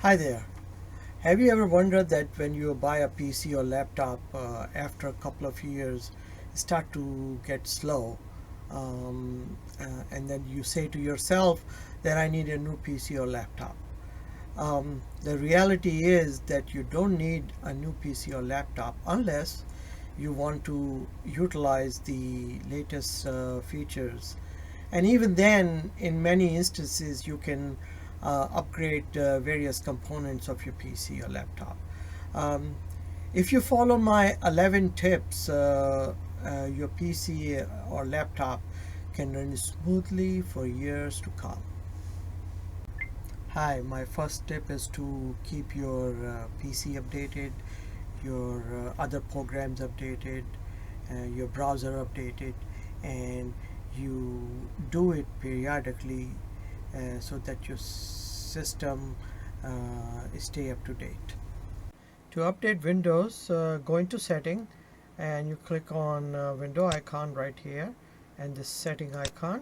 Hi there. Have you ever wondered that when you buy a PC or laptop, after a couple of years, it start to get slow, and then you say to yourself that I need a new PC or laptop. The reality is that you don't need a new PC or laptop unless you want to utilize the latest features. And even then, in many instances, you can upgrade various components of your PC or laptop. Um, if you follow my 11 tips, your PC or laptop can run smoothly for years to come. Hi, my first tip is to keep your PC updated, your other programs updated, your browser updated, and you do it periodically so that your system stay up to date. To update Windows, go into setting and you click on window icon right here and this setting icon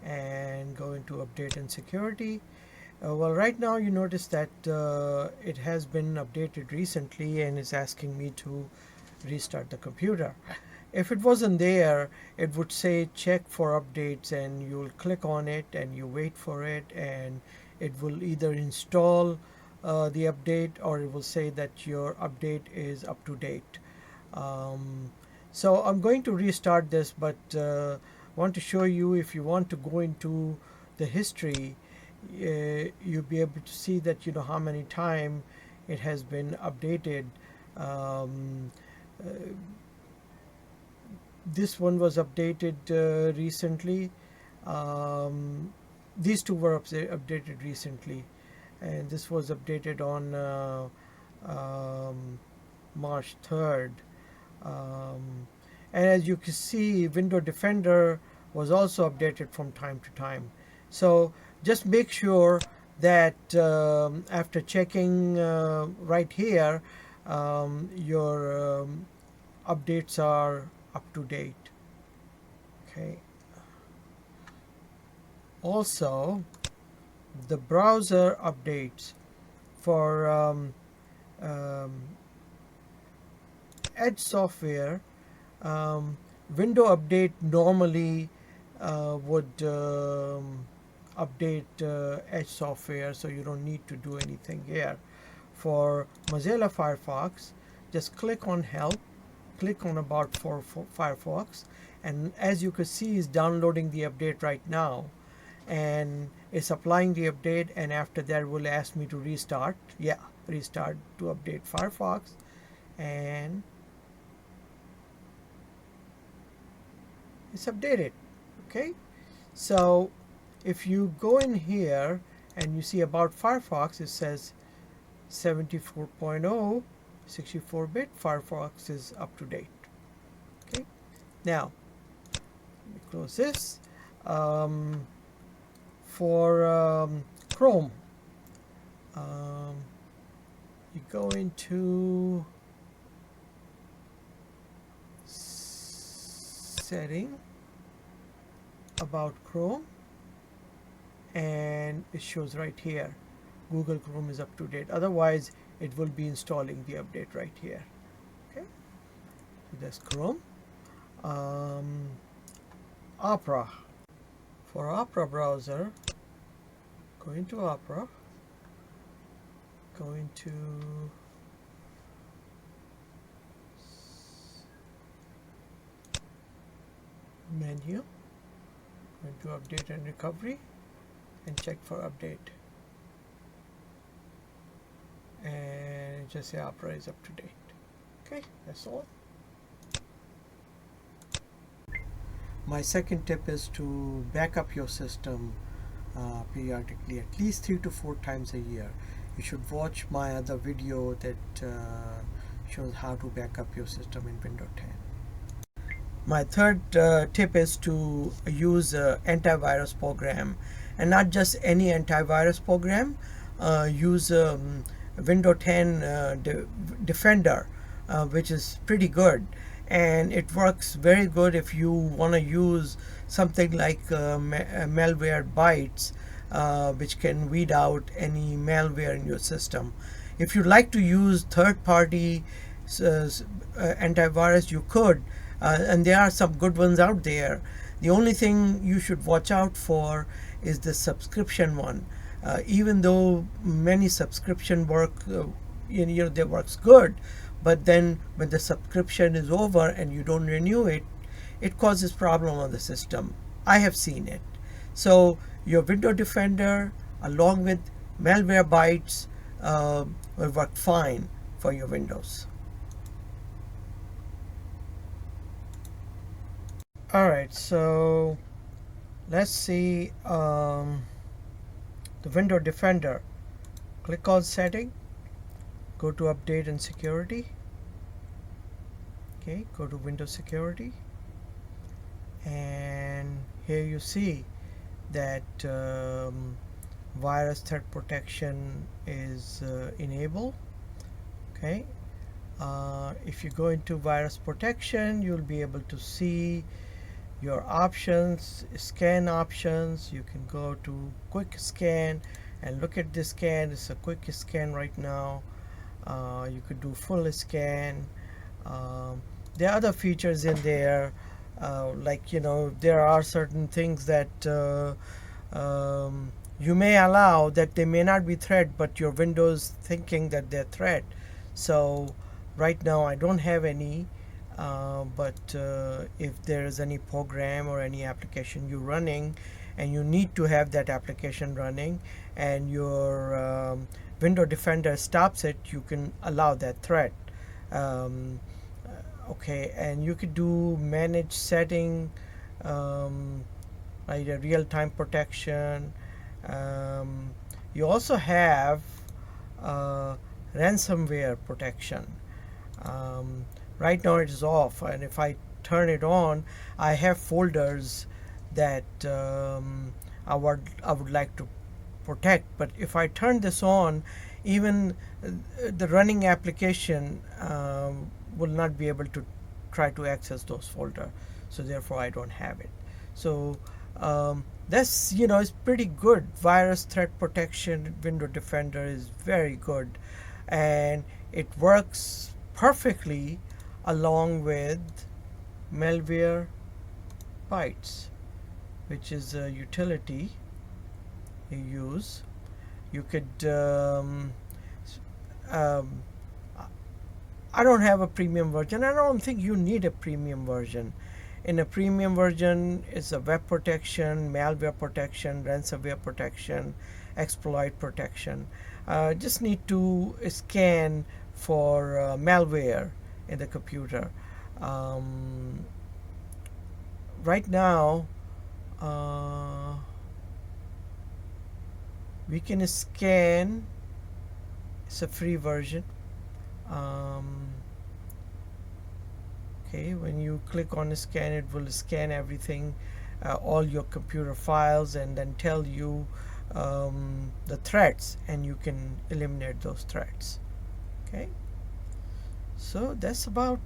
and go into update and security. Well, right now you notice that it has been updated recently and is asking me to restart the computer. If it wasn't there, it would say check for updates, and you'll click on it and you wait for it, and it will either install the update, or it will say that your update is up to date. Um, so I'm going to restart this, but want to show you, if you want to go into the history, you'll be able to see that how many times it has been updated. Um, uh, this one was updated recently. Um, these two were updated recently, and this was updated on March 3rd. Um, and as you can see, Window Defender was also updated from time to time. So just make sure that after checking right here, your updates are up to date. Okay. Also, the browser updates for um, Edge software, Window Update normally would update Edge software, so you don't need to do anything here. For Mozilla Firefox, just click on Help, click on About for Firefox, and as you can see, it's downloading the update right now, and it's applying the update, and after that will ask me to restart. Yeah, restart to update Firefox, and it's updated. Okay, so if you go in here and you see About Firefox, it says 74.0 64-bit Firefox is up to date. Okay, now let me close this. For Chrome, you go into setting, About Chrome, and it shows right here Google Chrome is up to date. Otherwise it will be installing the update right here. Okay, so that's Chrome. Opera. For Opera browser, go into Opera, go into menu, go into Update and Recovery, and check for update. And just say Opera is up to date. Okay, that's all. My second tip is to back up your system periodically, at least 3 to 4 times a year. You should watch my other video that shows how to back up your system in Windows 10. My third tip is to use antivirus program, and not just any antivirus program. Use Windows 10 Defender, which is pretty good, and it works very good if you want to use something like Malware Bytes. which can weed out any malware in your system. If you like to use third-party antivirus, you could, and there are some good ones out there. The only thing you should watch out for is the subscription one. Even though many subscription work, they works good, but then when the subscription is over and you don't renew it, it causes problem on the system. I have seen it. So your Window Defender along with Malwarebytes will work fine for your Windows. Alright, so let's see the Window Defender. Click on Setting, go to Update and Security. Okay, go to Windows Security, and here you see that virus threat protection is enabled. Okay, if you go into virus protection, you'll be able to see your options, scan options. You can go to quick scan and look at this scan. It's a quick scan right now. You could do full scan. There are other features in there, like there are certain things that you may allow that they may not be threat, but your Windows thinking that they're threat. So right now I don't have any, but if there is any program or any application you're running and you need to have that application running and your Window Defender stops it, you can allow that threat. Okay, and you could do manage setting, like a real-time protection. You also have ransomware protection. Right now it is off, and if I turn it on, I have folders that I would like to protect. But if I turn this on, even the running application will not be able to try to access those folders. So therefore I don't have it. So that's it's pretty good. Virus threat protection Window Defender is very good, and it works perfectly along with Malwarebytes, which is a utility you use. You could I don't have a premium version. I don't think you need a premium version. In a premium version, it's a web protection, malware protection, ransomware protection, exploit protection. Just need to scan for malware in the computer. Right now, we can scan. It's a free version. Okay, when you click on scan, it will scan everything, all your computer files, and then tell you the threats, and you can eliminate those threats. Okay, so that's about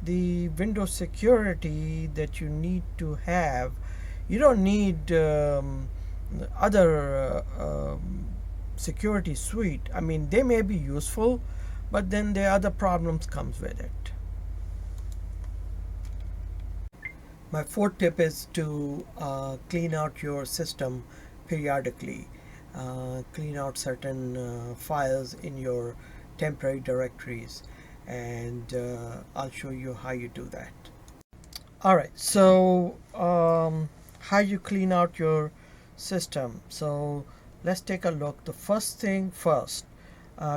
the Windows security that you need to have. You don't need other security suite. I mean, they may be useful, but then the other problems comes with it. My fourth tip is to clean out your system periodically. Clean out certain files in your temporary directories, and I'll show you how you do that. Alright, so how you clean out your system. So let's take a look. The first thing first,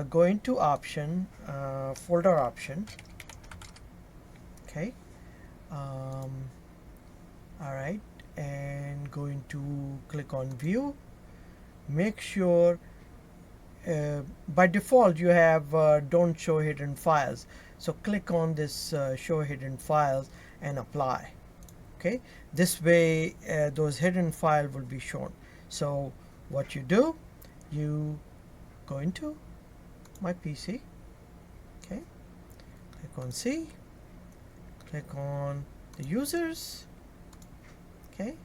go into option, folder option. Okay. Alright, and going to click on view. Make sure by default you have don't show hidden files, so click on this show hidden files and apply. Okay, this way those hidden files will be shown. So what you do, you go into my PC. Okay, click on C, click on the users. Okay,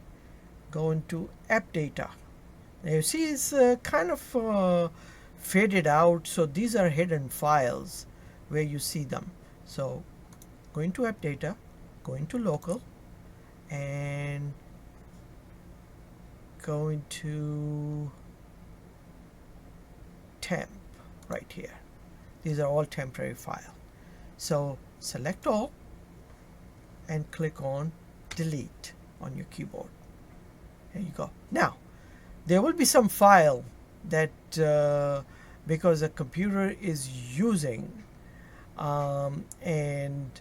go into app data. Now you see it's kind of faded out, so these are hidden files where you see them. So go into app data, go into local, and go into temp right here. These are all temporary files. So select all and click on delete on your keyboard. There you go. Now there will be some file that because the computer is using and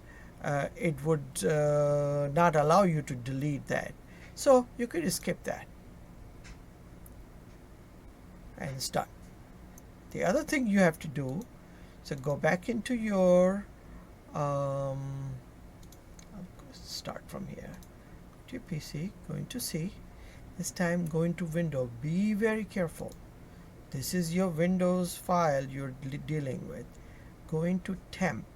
it would not allow you to delete that, so you could skip that and it's done. The other thing you have to do, so go back into your I'll start from here, go to your PC, go into C, this time go into window. Be very careful, this is your Windows file you're dealing with. Go into temp.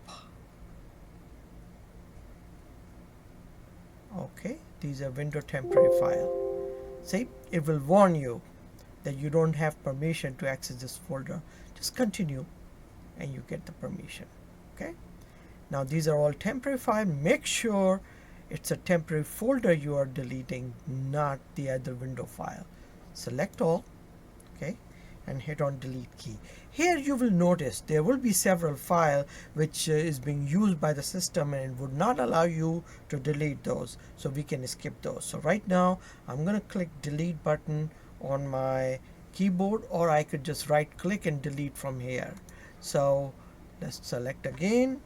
Okay, these are window temporary file. See, it will warn you that you don't have permission to access this folder. Just continue and you get the permission. Okay, now these are all temporary file. Make sure it's a temporary folder you are deleting, not the other window file. Select all, okay, and hit on delete key. Here you will notice there will be several files which is being used by the system and would not allow you to delete those, so we can skip those. So right now I'm going to click delete button on my keyboard, or I could just right click and delete from here. So let's select again,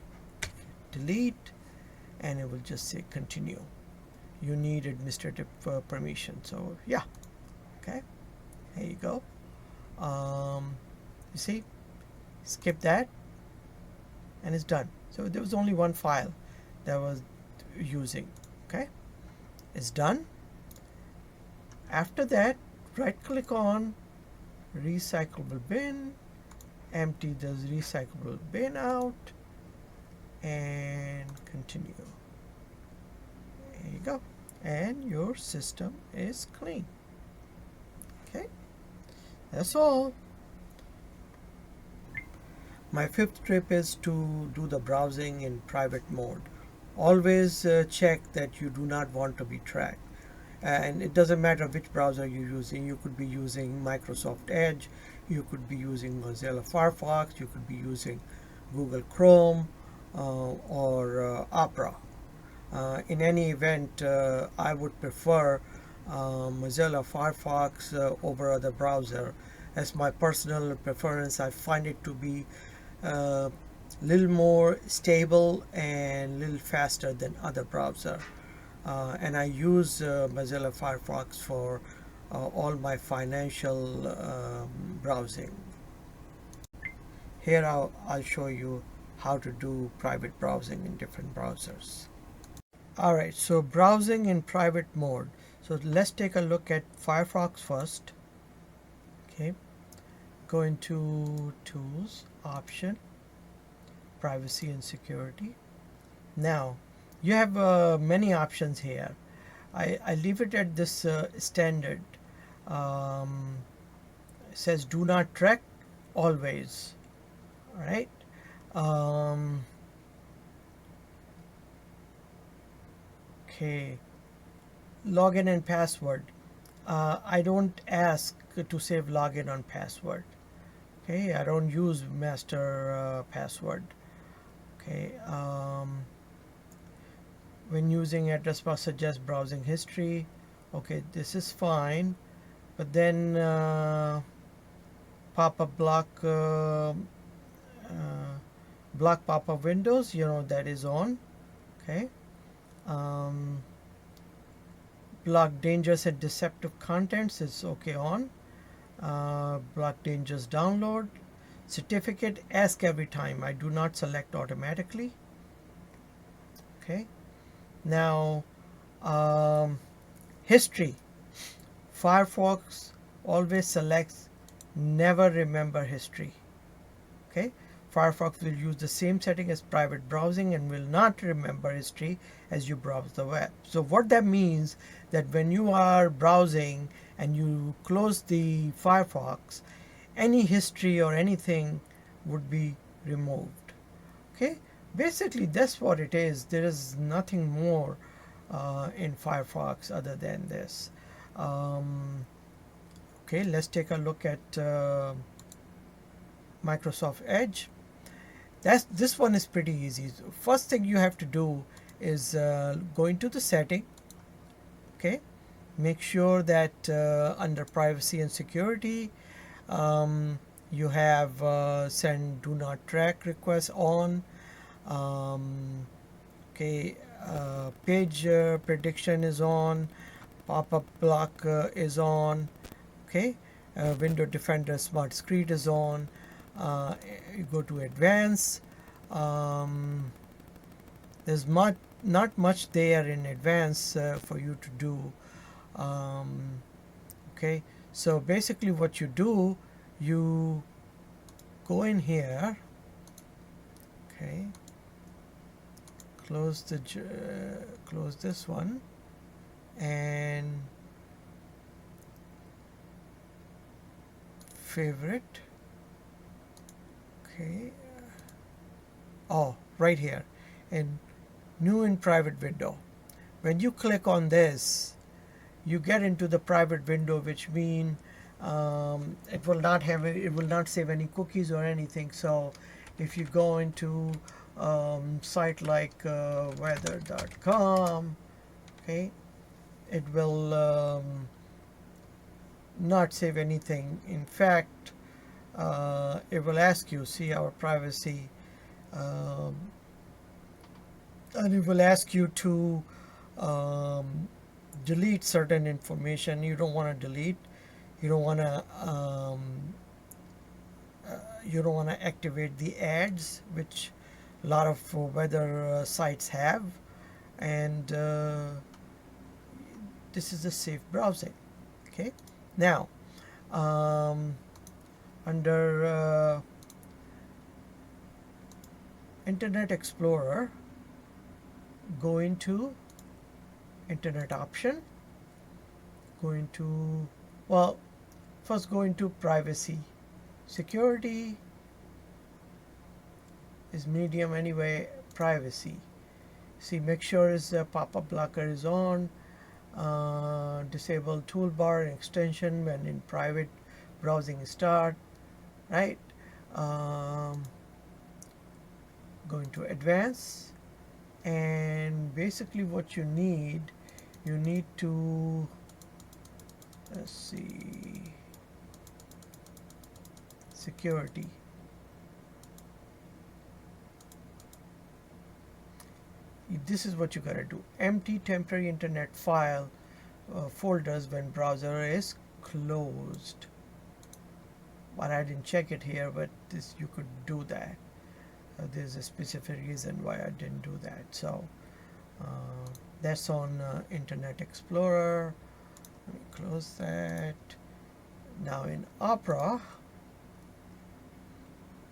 delete, and it will just say continue. You need administrative permission, so yeah, okay, there you go. You see, skip that and it's done. So there was only one file that was using. Okay, it's done. After that, right click on recyclable bin, empty the recyclable bin out, and continue. There you go, and your system is clean. Okay, that's all. My fifth tip is to do the browsing in private mode. Always check that you do not want to be tracked. And it doesn't matter which browser you're using. You could be using Microsoft Edge, you could be using Mozilla Firefox, you could be using Google Chrome or Opera. In any event, I would prefer Mozilla Firefox over other browser. As my personal preference, I find it to be a little more stable and a little faster than other browser. And I use Mozilla Firefox for all my financial browsing. Here I'll show you how to do private browsing in different browsers. Alright, so browsing in private mode. So let's take a look at Firefox first. Okay, go into Tools, Option, Privacy and Security. Now you have many options here. I leave it at this standard. It says do not track always. Alright. Okay. Login and password. I don't ask to save login and password. Okay, I don't use master password. Okay. When using address bar, suggest browsing history. Okay, this is fine, but then pop-up block block pop-up windows, you know, that is on. Okay. Block dangerous and deceptive contents is okay on. Block dangerous download. Certificate, ask every time. I do not select automatically. Okay. Now history. Firefox always selects never remember history. Okay. Firefox will use the same setting as private browsing and will not remember history as you browse the web. So what that means, that when you are browsing and you close the Firefox, any history or anything would be removed. Okay, basically that's what it is. There is nothing more in Firefox other than this. Okay, let's take a look at Microsoft Edge. This one is pretty easy. First thing you have to do is go into the setting. Okay, make sure that under privacy and security you have send do not track requests on. Okay, page prediction is on, pop-up block is on. Okay, window defender smart screen is on. You go to advanced. There's not much there in advance for you to do. Okay, so basically what you do, you go in here. Okay, close this one and favorite. Okay, oh, right here, and new in private window. When you click on this, you get into the private window, which means it will not save any cookies or anything. So if you go into site like weather.com, okay, it will not save anything. In fact, it will ask you, see our privacy, and it will ask you to delete certain information you don't want to delete. You don't want to activate the ads, which a lot of weather sites have, and this is the safe browsing. Okay, now under Internet Explorer, go into Internet option, go into, well, first go into privacy. Security is medium anyway. Privacy, see, make sure is pop-up blocker is on. Disable toolbar and extension when in private browsing start, right? Going to advanced, and basically what you need to, let's see, security. This is what you gotta do. Empty temporary internet file folders when browser is closed. But I didn't check it here, but this you could do that. There's a specific reason why I didn't do that. So that's on Internet Explorer. Let me close that. Now in Opera,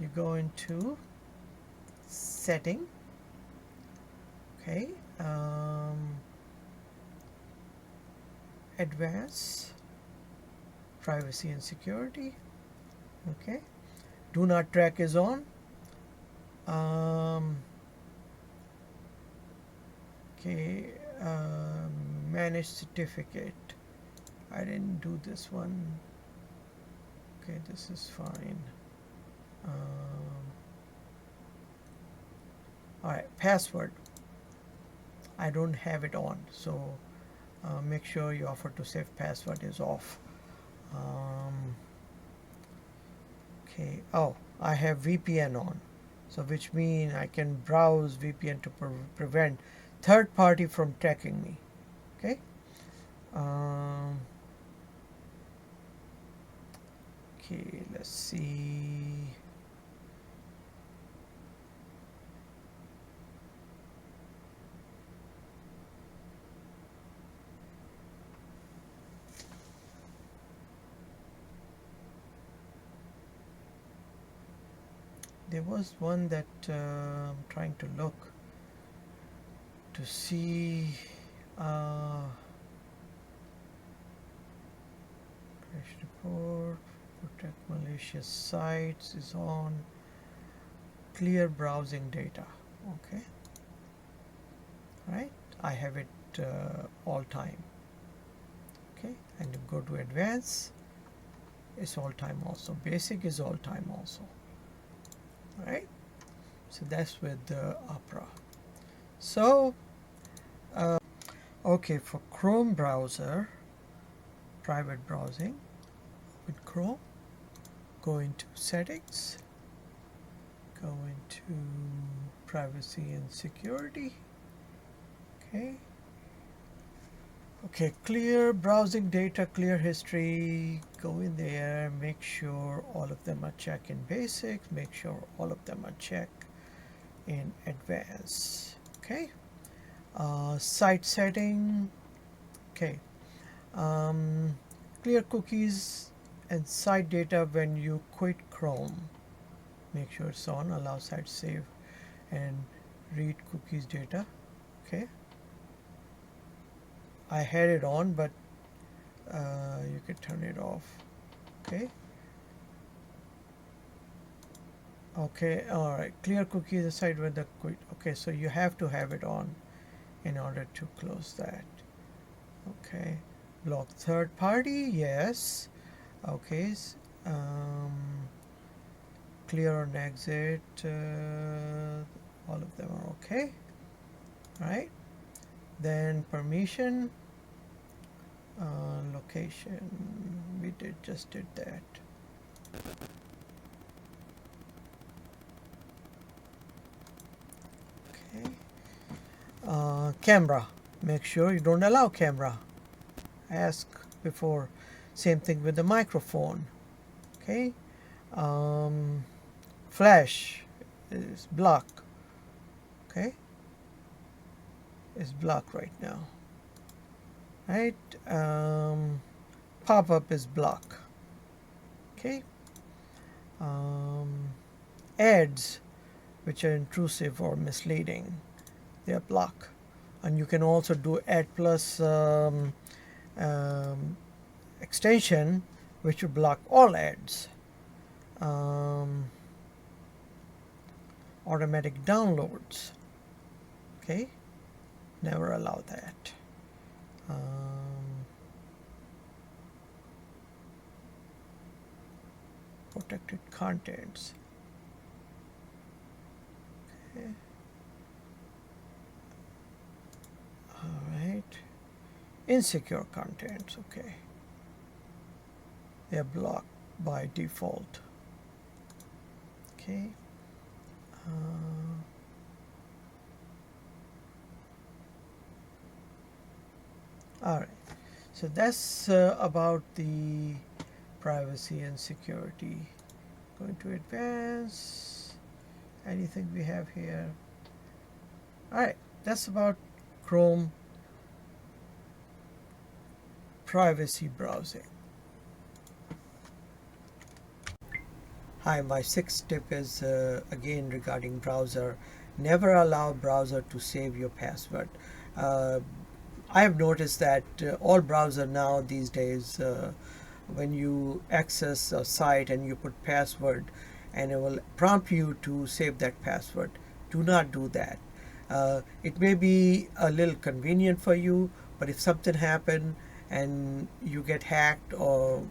you go into setting. Okay, advanced, privacy and security. Okay, do not track is on. Okay, manage certificate. I didn't do this one. Okay, this is fine. All right, password. I don't have it on, so make sure your offer to save password is off. Okay, oh, I have VPN on, so which means I can browse VPN to prevent third party from tracking me. Okay. Okay, let's see. There was one that I'm trying to look to see. Crash report, protect malicious sites is on. Clear browsing data. Okay. Right. I have it all time. Okay. And you go to advanced. It's all time also. Basic is all time also. Right. So that's with the Opera. So okay, for Chrome browser, private browsing with Chrome, go into settings, go into privacy and security. Okay, clear browsing data, clear history. Go in there, make sure all of them are checked in basics, make sure all of them are checked in advanced. Okay. Site setting. Okay. Clear cookies and site data when you quit Chrome. Make sure it's on. Allow site save and read cookies data. Okay. I had it on, but you can turn it off. Okay. Okay. All right. Clear cookies aside when the quit. Okay. So you have to have it on in order to close that. Okay. Block third party. Yes. Okay. Clear on exit. All of them are okay. Right. Then permission, location, we just did that. Okay. Camera, make sure you don't allow camera. Ask before. Same thing with the microphone. Okay. Flash is block. Okay. Is blocked right now. Right. Pop-up is block. Okay. Ads which are intrusive or misleading, they are block. And you can also do ad plus extension which will block all ads. Automatic downloads. Okay. Never allow that. Protected contents. Okay. All right. Insecure contents. Okay. They are blocked by default. Okay. All right, so that's about the privacy and security. Going to advance. Anything we have here? All right, that's about Chrome privacy browsing. Hi, my sixth tip is again regarding browser. Never allow browser to save your password. I have noticed that all browser now these days, when you access a site and you put password, and it will prompt you to save that password. Do not do that. It may be a little convenient for you, but if something happened and you get hacked or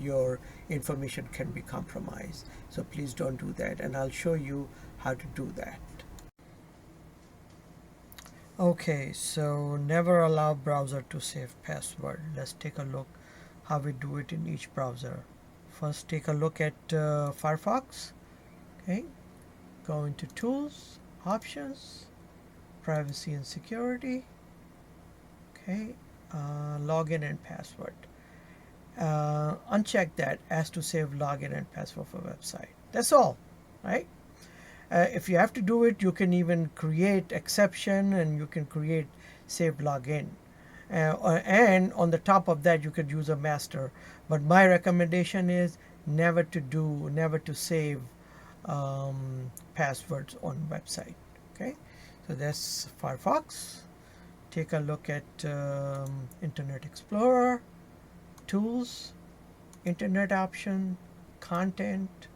your information can be compromised. So please don't do that, and I'll show you how to do that. Okay, so never allow browser to save password. Let's take a look how we do it in each browser. First, take a look at Firefox. Okay, go into Tools, Options, Privacy and Security. Okay, login and password. Uncheck that as to save login and password for website. That's all, right? If you have to do it, you can even create exception and you can create save login. And on the top of that, you could use a master. But my recommendation is never to save passwords on website. Okay, so that's Firefox. Take a look at Internet Explorer, Tools, Internet Option, Content,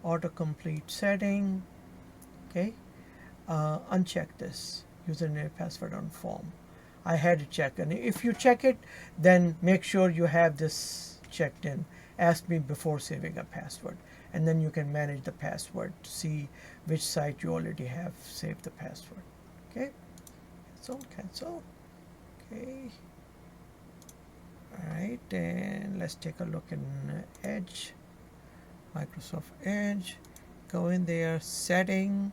Autocomplete Setting. Okay, uncheck this username password on form. I had to check, and if you check it, then make sure you have this checked in. Ask me before saving a password, and then you can manage the password to see which site you already have saved the password. Okay, cancel. Okay, all right, and let's take a look in Edge, Microsoft Edge. Go in there, setting,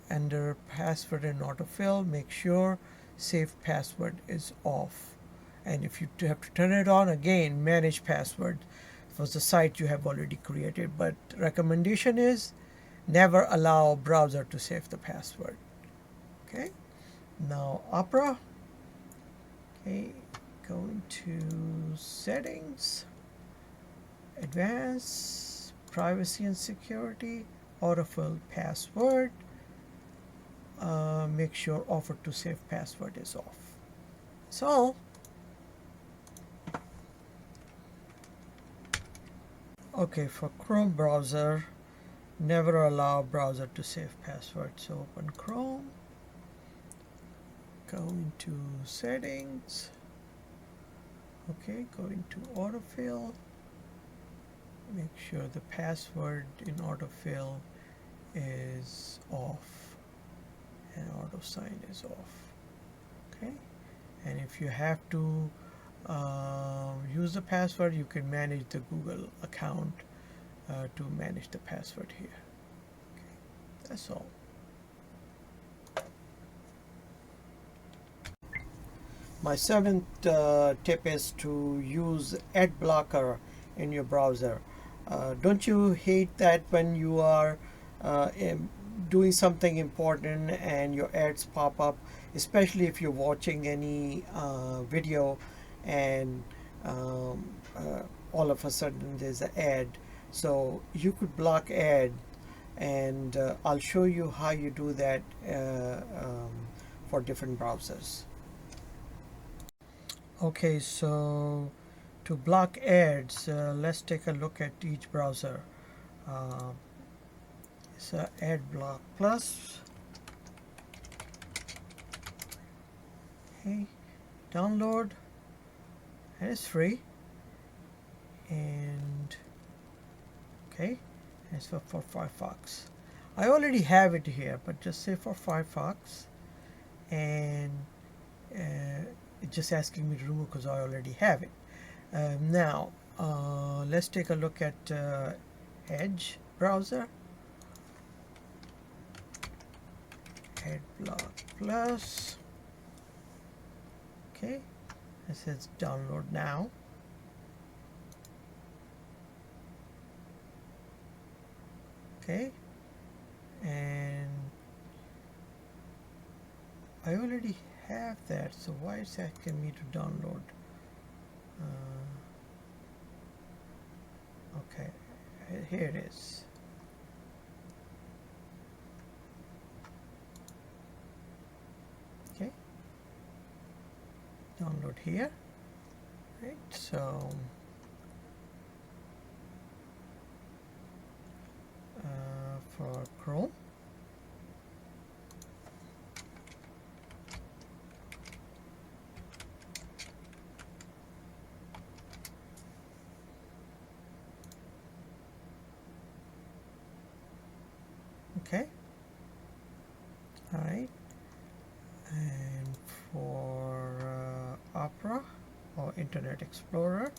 under password and autofill, make sure save password is off. And if you have to turn it on, again, manage password for the site you have already created. But recommendation is never allow browser to save the password. Okay, now Opera. Okay, go into settings, advanced, privacy and security, autofill password. Make sure offer to save password is off. So okay, for Chrome browser, never allow browser to save password. So open Chrome, go into settings, okay, go into autofill, make sure the password in autofill is off and auto sign is off. Okay, and if you have to use the password, you can manage the Google account to manage the password here. Okay, that's all. My seventh tip is to use ad blocker in your browser. Don't you hate that when you are doing something important and your ads pop up, especially if you're watching any video and all of a sudden there's an ad? So you could block ad, and I'll show you how you do that for different browsers. Okay, so to block ads, let's take a look at each browser. It's AdBlock Plus. Okay, download, and it's free. And okay, and it's for Firefox. I already have it here, but just say for Firefox, and it's just asking me to remove because I already have it. Now let's take a look at Edge browser. AdBlock Plus. Okay, it says download now. Okay, and I already have that, so why is it asking me to download? Okay, here it is. Okay, download here. Right, so for Chrome, okay, all right, and for Opera or Internet Explorer,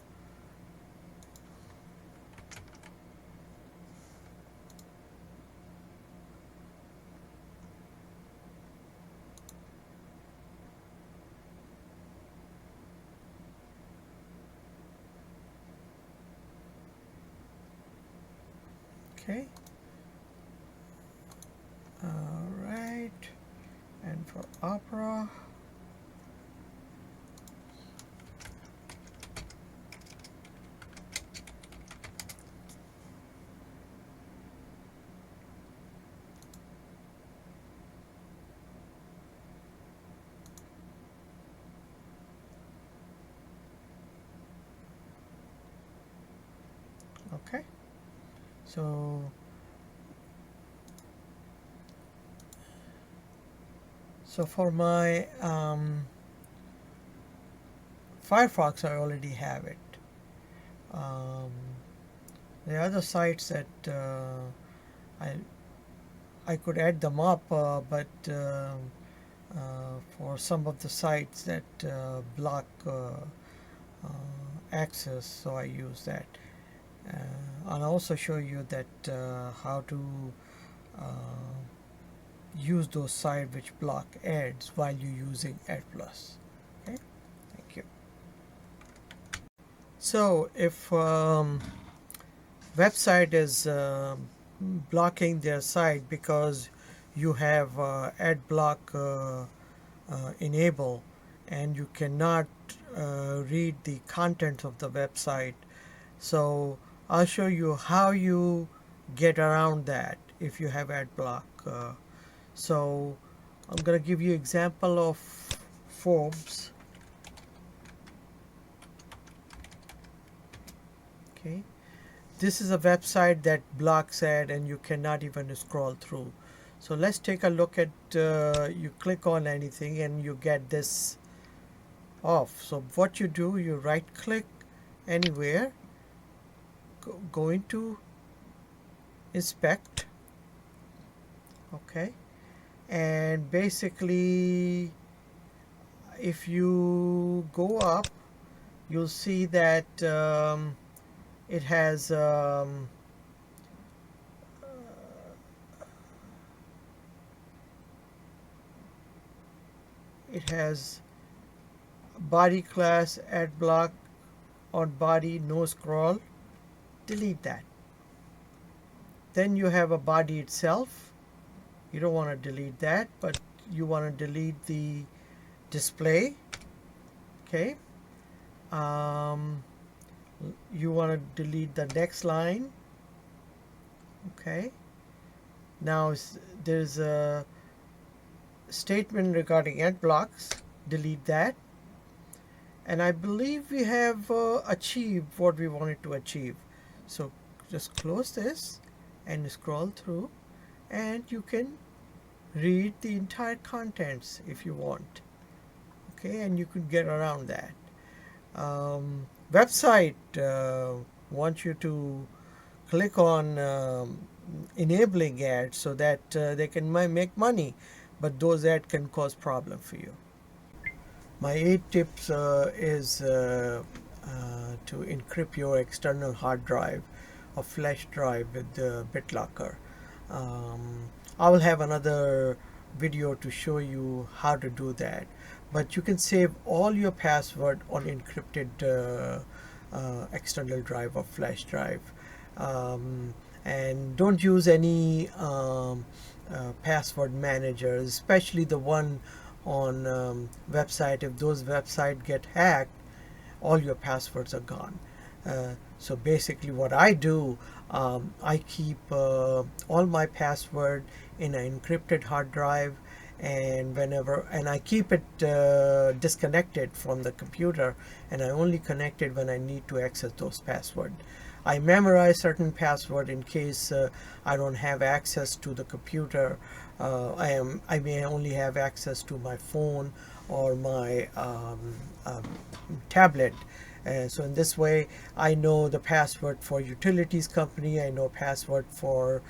okay, all right, and for Opera, So for my Firefox, I already have it. Um, the other sites that I I could add them up, but for some of the sites that block access, so I use that. I'll also show you that how to uh, use those sites which block ads while you're using AdPlus. Okay, thank you. So if website is blocking their site because you have ad block enable, and you cannot read the content of the website, so I'll show you how you get around that if you have ad block. So I'm going to give you example of Forbes. Okay, this is a website that blocks ad and you cannot even scroll through. So let's take a look at you click on anything and you get this off. So what you do, you right click anywhere, go into inspect, okay, and basically if you go up, you'll see that it has body class ad block on body, no scroll. Delete that. Then you have a body itself. You don't want to delete that, but you want to delete the display. Okay. You want to delete the next line. Okay. Now there's a statement regarding ad blocks. Delete that. And I believe we have achieved what we wanted to achieve. So just close this and scroll through, and you can read the entire contents if you want. Okay, and you could get around that. Website wants you to click on enabling ads so that they can make money, but those ads can cause problem for you. My 8 tips is to encrypt your external hard drive or flash drive with the BitLocker. I will have another video to show you how to do that, but you can save all your password on encrypted external drive or flash drive. And don't use any password managers, especially the one on website. If those websites get hacked, all your passwords are gone. So basically what I do, I keep all my password in an encrypted hard drive, and I keep it disconnected from the computer, and I only connect it when I need to access those passwords. I memorize certain password in case I don't have access to the computer. I may only have access to my phone or my tablet. So in this way, I know the password for utilities company, I know password for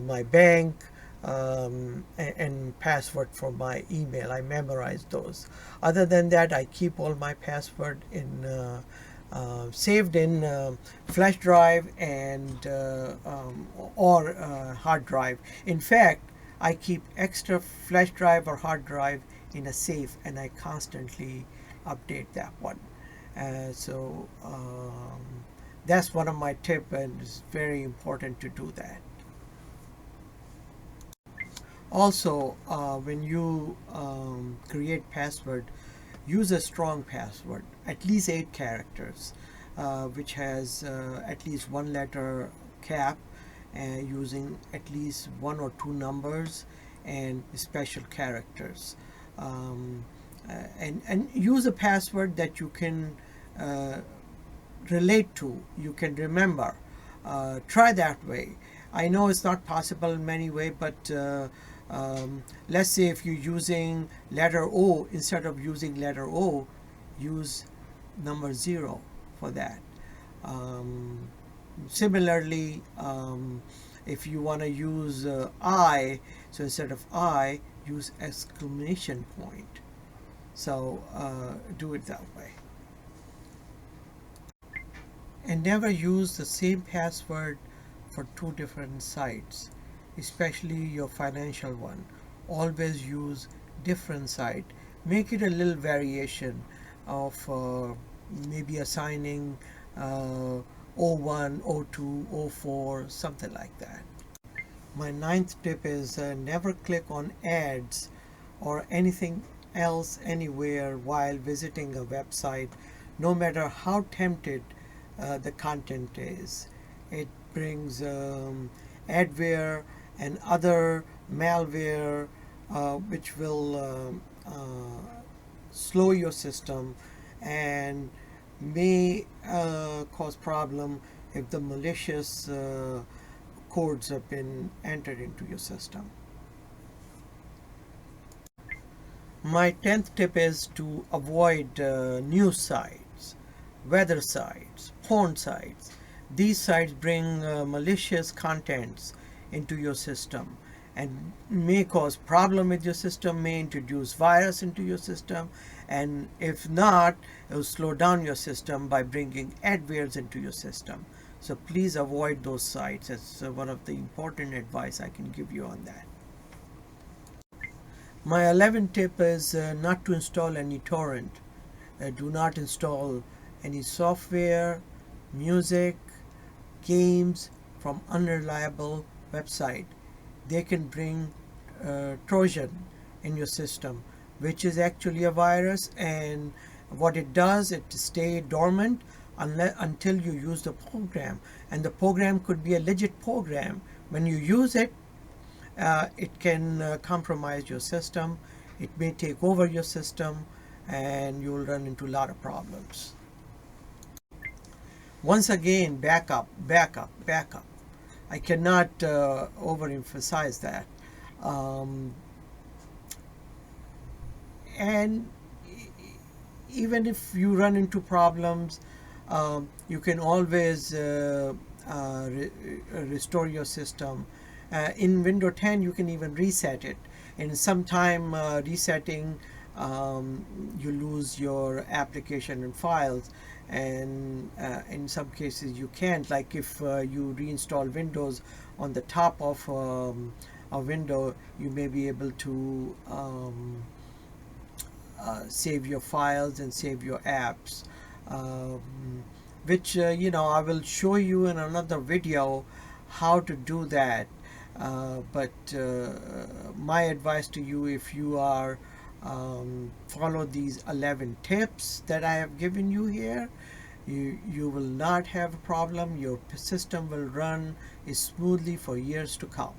my bank, and password for my email. I memorize those. Other than that, I keep all my password in saved in flash drive and or hard drive. In fact, I keep extra flash drive or hard drive in a safe, and I constantly update that one. So that's one of my tips, and it's very important to do that. Also, when you create password, use a strong password, at least 8 characters, which has at least 1 letter cap, using at least 1 or 2 numbers and special characters. And use a password that you can relate to, you can remember. try that way. I know it's not possible in many ways, but let's say if you're using letter O, instead of using letter O, use number 0 for that. Similarly, if you want to use I, so instead of I, use exclamation point. So do it that way. And never use the same password for 2 different sites, especially your financial one. Always use different site. Make it a little variation of maybe assigning O1, O2, O4, something like that. My 9th tip is never click on ads or anything else anywhere while visiting a website, no matter how tempted the content is. It brings adware and other malware which will slow your system and may cause problem if the malicious codes have been entered into your system. My 10th tip is to avoid news sites, weather sites, porn sites. These sites bring malicious contents into your system and may cause problem with your system, may introduce virus into your system, and if not, it will slow down your system by bringing adwares into your system. So please avoid those sites. It's one of the important advice I can give you on that. My 11th tip is not to install any torrent. Do not install any software, music, games from unreliable website. They can bring Trojan in your system, which is actually a virus, and what it does, it stays dormant until you use the program, and the program could be a legit program. When you use it, it can compromise your system. It may take over your system, and you'll run into a lot of problems. Once again, backup, backup, backup. I cannot overemphasize that. And even if you run into problems, you can always restore your system. In Windows 10, you can even reset it. And sometime resetting, you lose your application and files. And in some cases you can't, like if you reinstall Windows on the top of a window, you may be able to save your files and save your apps, which I will show you in another video how to do that. But my advice to you, if you are follow these 11 tips that I have given you here, you will not have a problem. Your system will run smoothly for years to come.